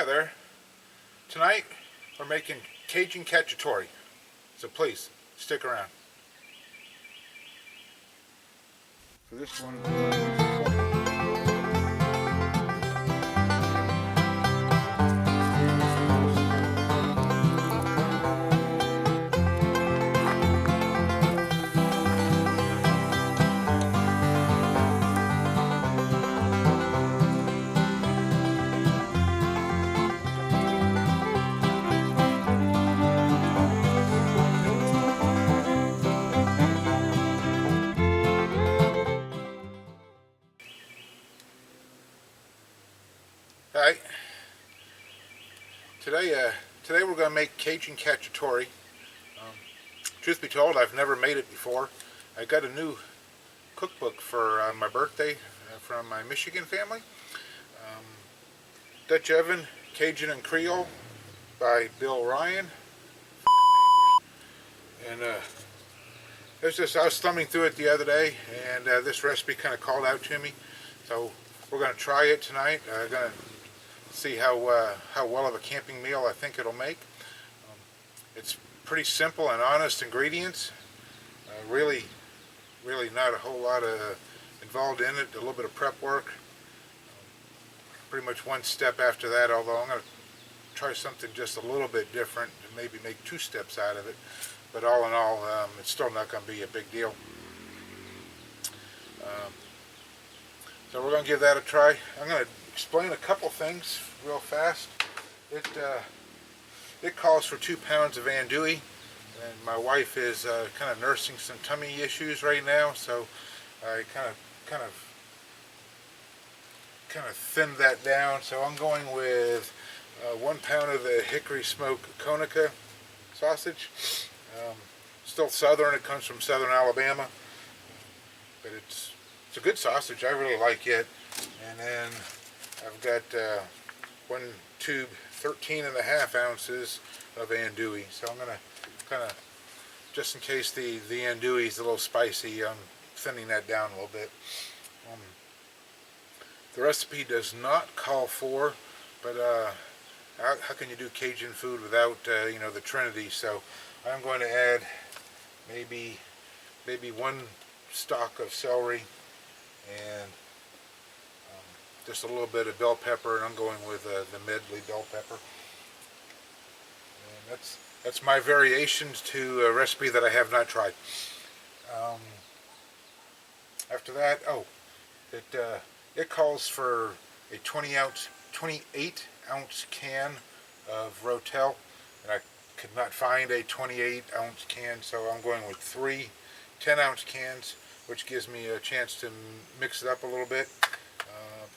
Hi there. Tonight we're making Cajun Cacciatore, so please stick around. For this one, Hi. Today we're going to make Cajun Cacciatore. Truth be told, I've never made it before. I got a new cookbook for my birthday from my Michigan family. Dutch Oven, Cajun and Creole by Bill Ryan. And I was thumbing through it the other day, and this recipe kind of called out to me. So we're going to try it tonight. I'm going to see how well of a camping meal I think it'll make. It's pretty simple and honest ingredients. Really not a whole lot involved in it. A little bit of prep work. Pretty much one step after that, although I'm going to try something just a little bit different and maybe make 2 steps out of it. But all in all, it's still not going to be a big deal. So we're going to give that a try. I'm going to explain a couple things real fast. It calls for 2 pounds of andouille, and my wife is kind of nursing some tummy issues right now, so I kind of thinned that down. So I'm going with 1 pound of the hickory smoked Konica sausage. Still southern. It comes from southern Alabama, but it's a good sausage. I really like it. And then I've got 1 tube, 13.5 ounces of andouille. So I'm going to kind of, just in case the andouille is a little spicy, I'm thinning that down a little bit. The recipe does not call for, but how can you do Cajun food without the Trinity? So I'm going to add maybe 1 stalk of celery and just a little bit of bell pepper, and I'm going with the medley bell pepper. And that's my variations to a recipe that I have not tried. After that, it calls for a 28 ounce can of Rotel, and I could not find a 28 ounce can, so I'm going with 3 10-ounce cans, which gives me a chance to mix it up a little bit.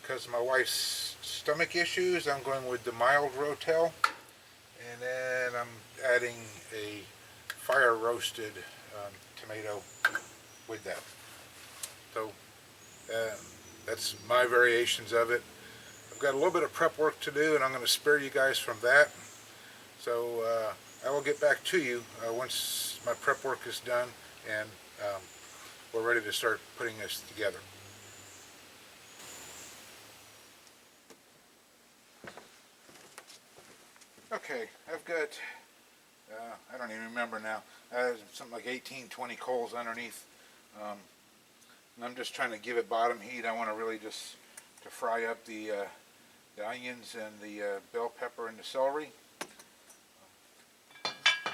Because of my wife's stomach issues, I'm going with the mild Rotel, and then I'm adding a fire roasted tomato with that. So that's my variations of it. I've got a little bit of prep work to do, and I'm going to spare you guys from that. So I will get back to you once my prep work is done and we're ready to start putting this together. Okay, I've got, I don't even remember now, something like 18-20 coals underneath. And I'm just trying to give it bottom heat. I want to really just to fry up the onions and the bell pepper and the celery,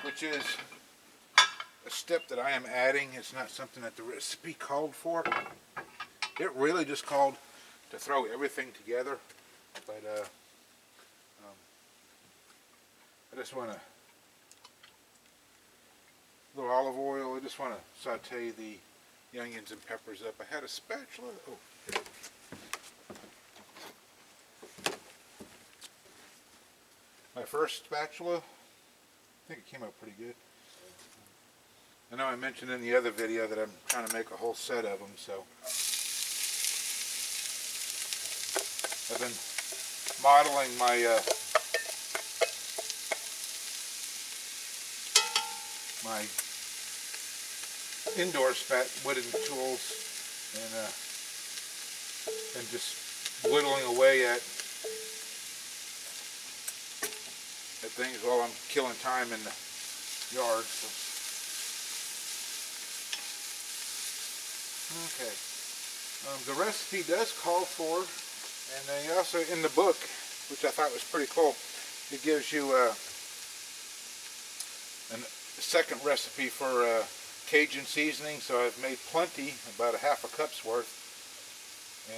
which is a step that I am adding. It's not something that the recipe called for. It really just called to throw everything together, but I just want a little olive oil. I just want to saute the onions and peppers up. I had a spatula. Oh. My first spatula, I think it came out pretty good. I know I mentioned in the other video that I'm trying to make a whole set of them, so I've been modeling my my indoor wooden tools and just whittling away at things while I'm killing time in the yard. So. Okay. The recipe does call for, and they also in the book, which I thought was pretty cool, it gives you a second recipe for Cajun seasoning. So I've made plenty, about a half a cup's worth,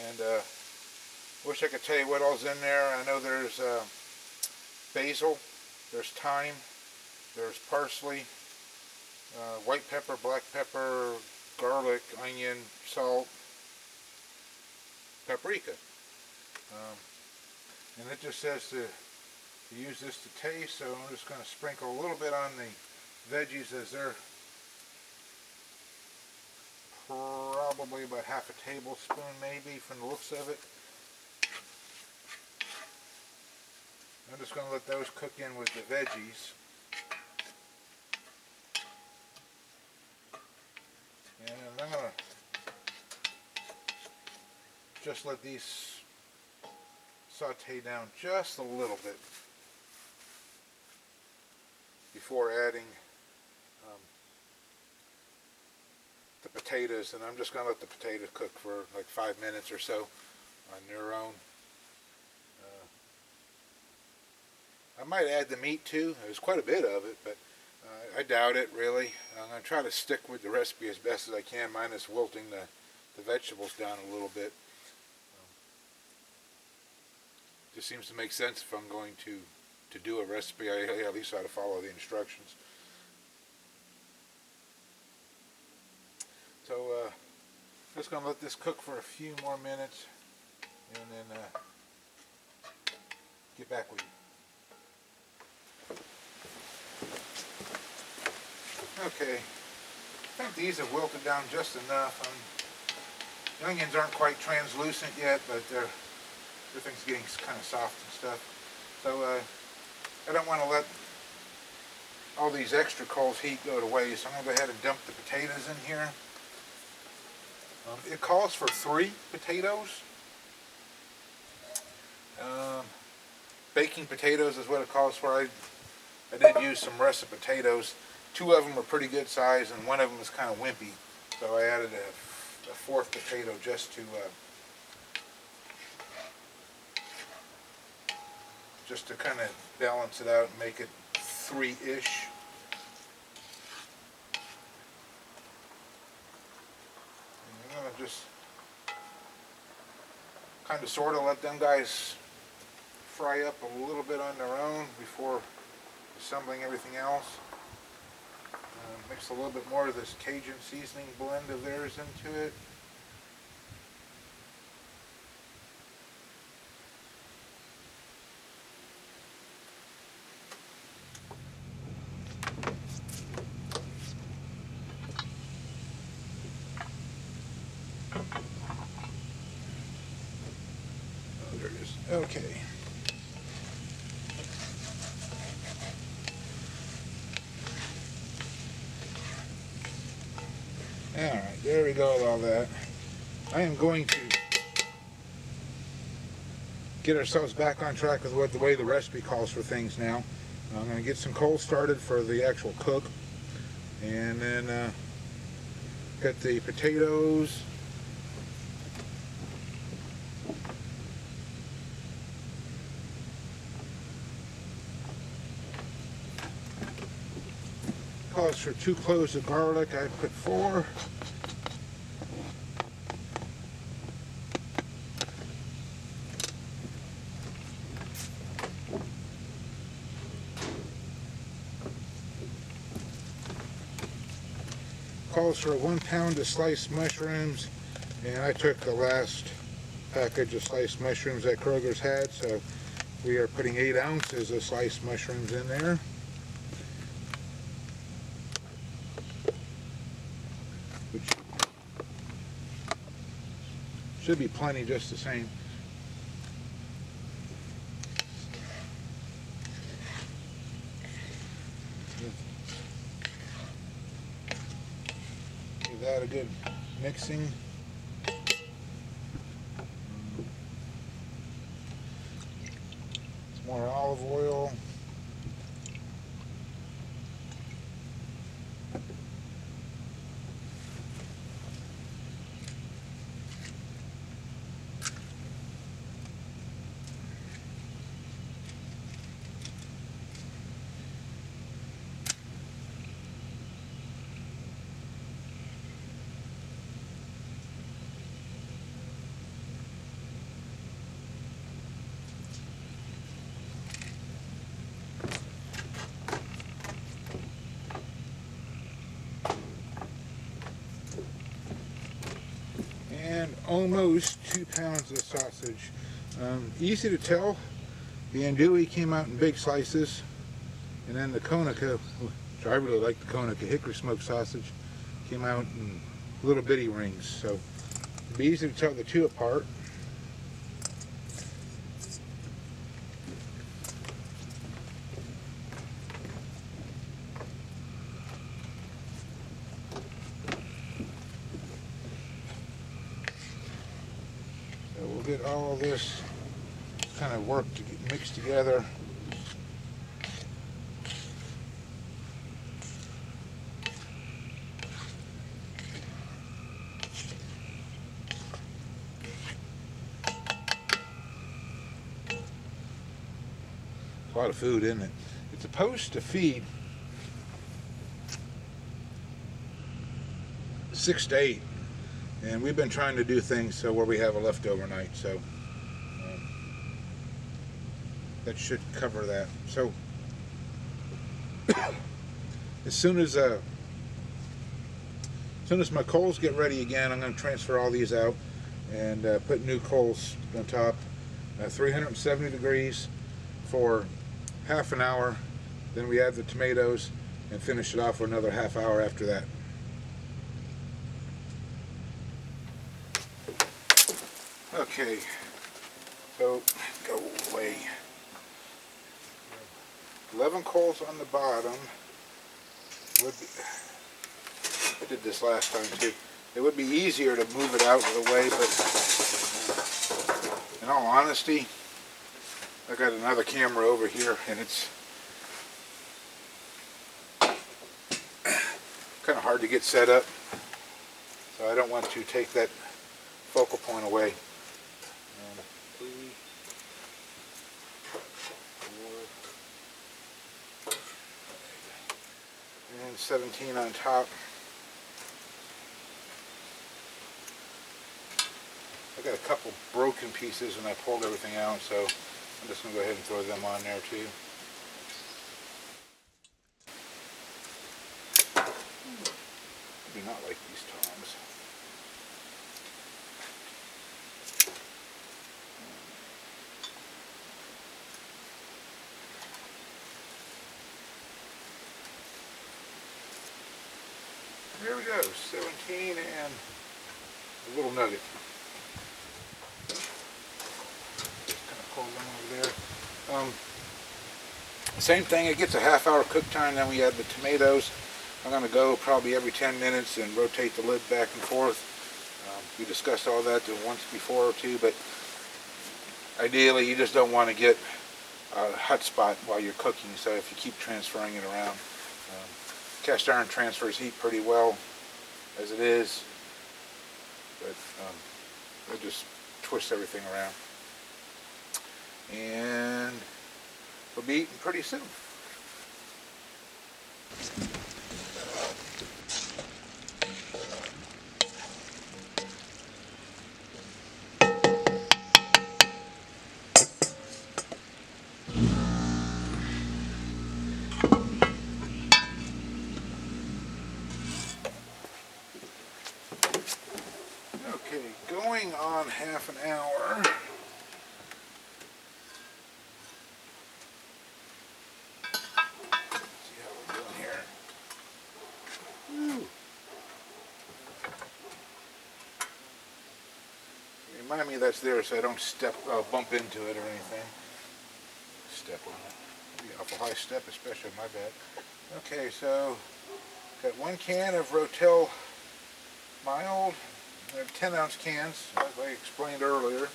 and wish I could tell you what all's in there. I know there's basil, there's thyme, there's parsley, white pepper, black pepper, garlic, onion, salt, paprika. And it just says to use this to taste, so I'm just going to sprinkle a little bit on the veggies, as they're probably about half a tablespoon maybe from the looks of it. I'm just going to let those cook in with the veggies. And I'm going to just let these saute down just a little bit before adding the potatoes. And I'm just going to let the potatoes cook for like 5 minutes or so on their own. I might add the meat too. There's quite a bit of it, but I doubt it really. I'm going to try to stick with the recipe as best as I can, minus wilting the vegetables down a little bit. Just seems to make sense if I'm going to do a recipe. I at least ought to follow the instructions. So just going to let this cook for a few more minutes, and then get back with you. Okay, I think these have wilted down just enough. The onions aren't quite translucent yet, but everything's getting kind of soft and stuff. So I don't want to let all these extra coals heat go to waste. So I'm going to go ahead and dump the potatoes in here. It calls for 3 potatoes. Baking potatoes is what it calls for. I did use some russet potatoes. 2 of them are pretty good size, and 1 of them is kind of wimpy. So I added a 4th potato just to kind of balance it out and make it 3-ish. I'm going to just kind of sort of let them guys fry up a little bit on their own before assembling everything else. Mix a little bit more of this Cajun seasoning blend of theirs into it. Oh, there it is. Okay. Alright, there we go with all that. I am going to get ourselves back on track with the way the recipe calls for things now. I'm going to get some coals started for the actual cook, and then get the potatoes. Calls for 2 cloves of garlic. I put 4. Calls for 1 pound of sliced mushrooms, and I took the last package of sliced mushrooms that Kroger's had, so we are putting 8 ounces of sliced mushrooms in there. Which should be plenty just the same. Give that a good mixing. More olive oil. almost 2 pounds of sausage. Easy to tell. The andouille came out in big slices, and then the Konica, which I really like the Konica hickory smoked sausage, came out in little bitty rings. So it'd be easy to tell the two apart. So we'll get all this kind of mixed together. A lot of food in it. It's supposed to feed 6 to 8, and we've been trying to do things so where we have a leftover night, so that should cover that. So as soon as my coals get ready again, I'm going to transfer all these out and put new coals on top. 370 degrees for half an hour, then we add the tomatoes and finish it off for another half hour after that. Okay, so go away. 11 coals on the bottom. I did this last time too. It would be easier to move it out of the way, but in all honesty, I got another camera over here, and it's kind of hard to get set up, so I don't want to take that focal point away. 3, 4, and 17 on top. I got a couple broken pieces and I pulled everything out, so I'm just going to go ahead and throw them on there too. I do not like these tongs. There we go, 17 and a little nugget. Over there. Same thing, it gets a half hour cook time, then we add the tomatoes. I'm going to go probably every 10 minutes and rotate the lid back and forth. We discussed all that once before or two, but ideally you just don't want to get a hot spot while you're cooking, so if you keep transferring it around. Cast iron transfers heat pretty well as it is, but I just twist everything around. And we'll be eating pretty soon. Okay, going on half an hour. Remind me that's there so I don't bump into it or anything. Step on it. That'd be an awful high step, especially my bad. Okay, so got 1 can of Rotel mild. They're 10-ounce cans, as I explained earlier.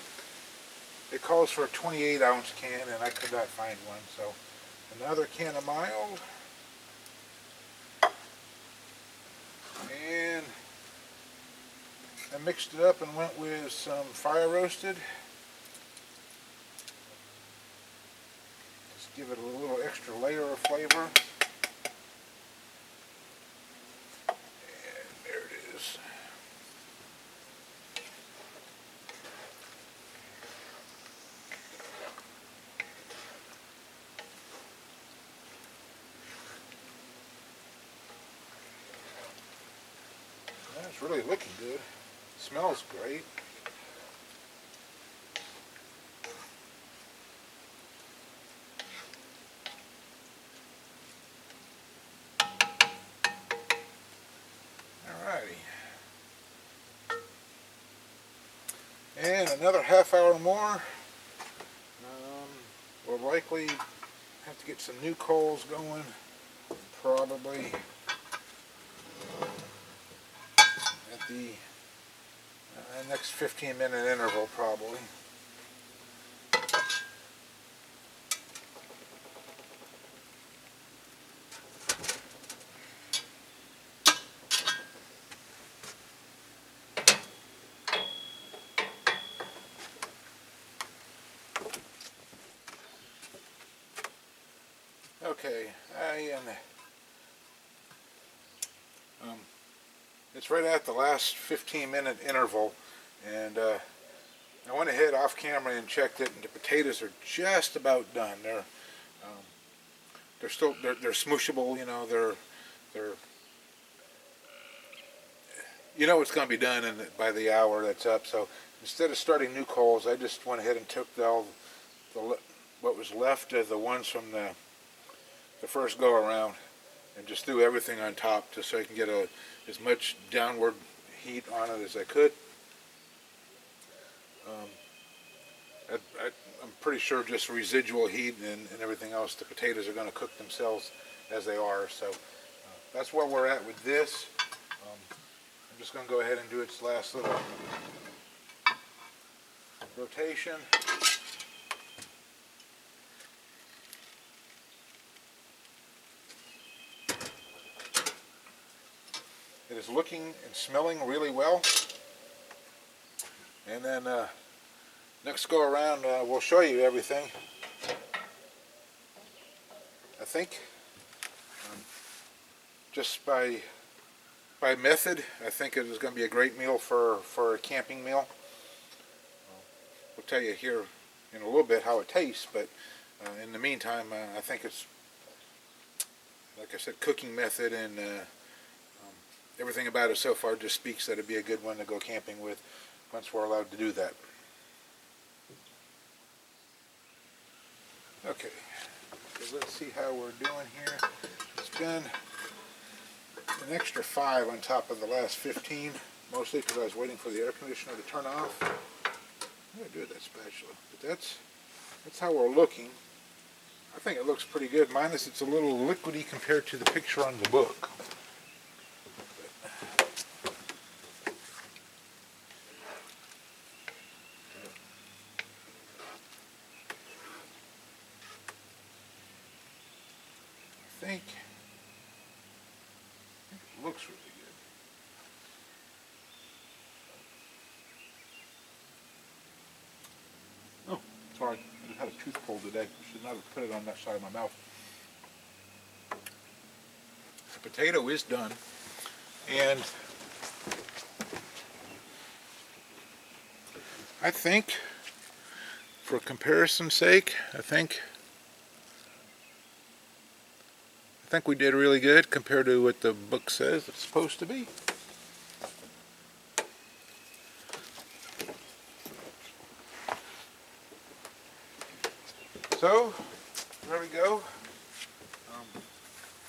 It calls for a 28-ounce can, and I could not find one. So another can of mild. And I mixed it up and went with some fire roasted. Just give it a little extra layer of flavor. And there it is. That's really looking good. Smells great. And another half hour more. We'll likely have to get some new coals going, probably at the next 15-minute interval, probably. Okay, it's right at the last 15-minute interval, and I went ahead off camera and checked it, and the potatoes are just about done. They're still they're smooshable, you know. They're it's going to be done by the hour that's up. So instead of starting new coals, I just went ahead and took what was left of the ones from the first go around, and just threw everything on top just so I can get as much downward heat on it as I could. I'm pretty sure just residual heat and everything else, the potatoes are going to cook themselves as they are. So that's where we're at with this. I'm just going to go ahead and do its last little rotation. It is looking and smelling really well. And then next go around, we'll show you everything. I think just by method, I think it is going to be a great meal for a camping meal. We'll tell you here in a little bit how it tastes, but in the meantime, I think it's, like I said, cooking method and everything about it so far just speaks that it'd be a good one to go camping with once we're allowed to do that. Okay, so let's see how we're doing here. It's been an extra 5 on top of the last 15, mostly because I was waiting for the air conditioner to turn off. I'm going to do that spatula, but that's how we're looking. I think it looks pretty good, minus it's a little liquidy compared to the picture on the book. I think it looks really good. Oh, sorry, I just had a tooth pulled today. I should not have put it on that side of my mouth. The potato is done, and I think, for comparison's sake, I think we did really good compared to what the book says it's supposed to be. So, there we go.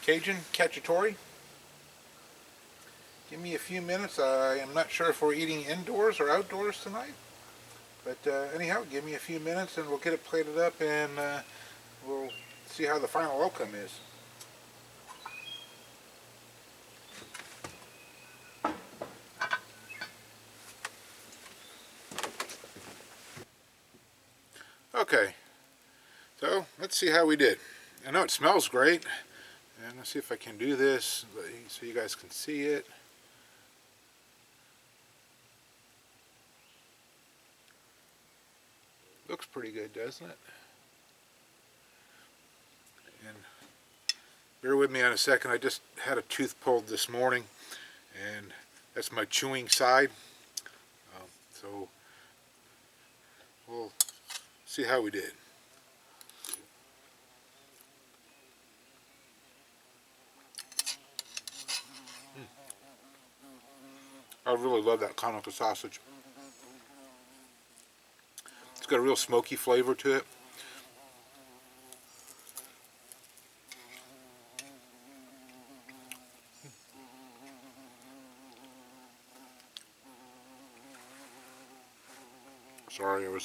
Cajun Cacciatore. Give me a few minutes. I am not sure if we're eating indoors or outdoors tonight. But anyhow, give me a few minutes and we'll get it plated up, and we'll see how the final outcome is. Okay, so let's see how we did. I know it smells great, and let's see if I can do this so you guys can see it. Looks pretty good, doesn't it? And bear with me on a second, I just had a tooth pulled this morning, and that's my chewing side. So we'll see how we did. I really love that Conoco sausage. It's got a real smoky flavor to it.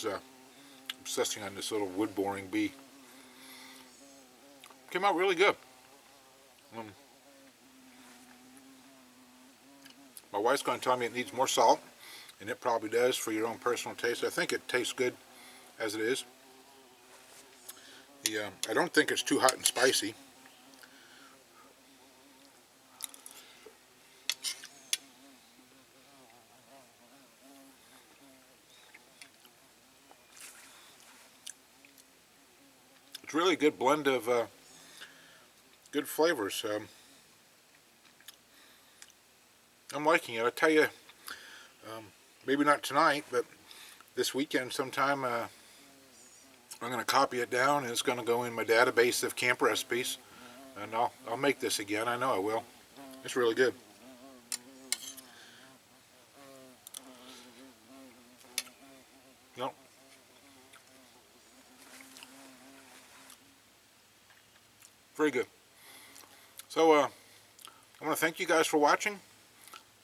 was obsessing on this little wood boring bee. Came out really good. My wife's going to tell me it needs more salt, and it probably does for your own personal taste. I think it tastes good as it is. I don't think it's too hot and spicy. It's really a good blend of good flavors. I'm liking it. I tell you, maybe not tonight, but this weekend sometime, I'm going to copy it down, and it's going to go in my database of camp recipes, and I'll make this again. I know I will. It's really good. No. Very good. So I want to thank you guys for watching,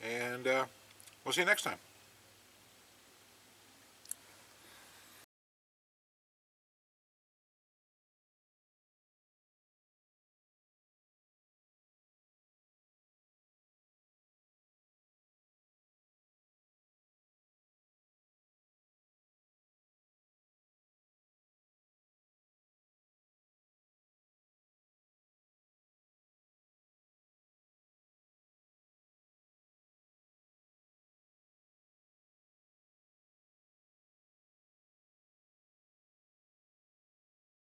and we'll see you next time.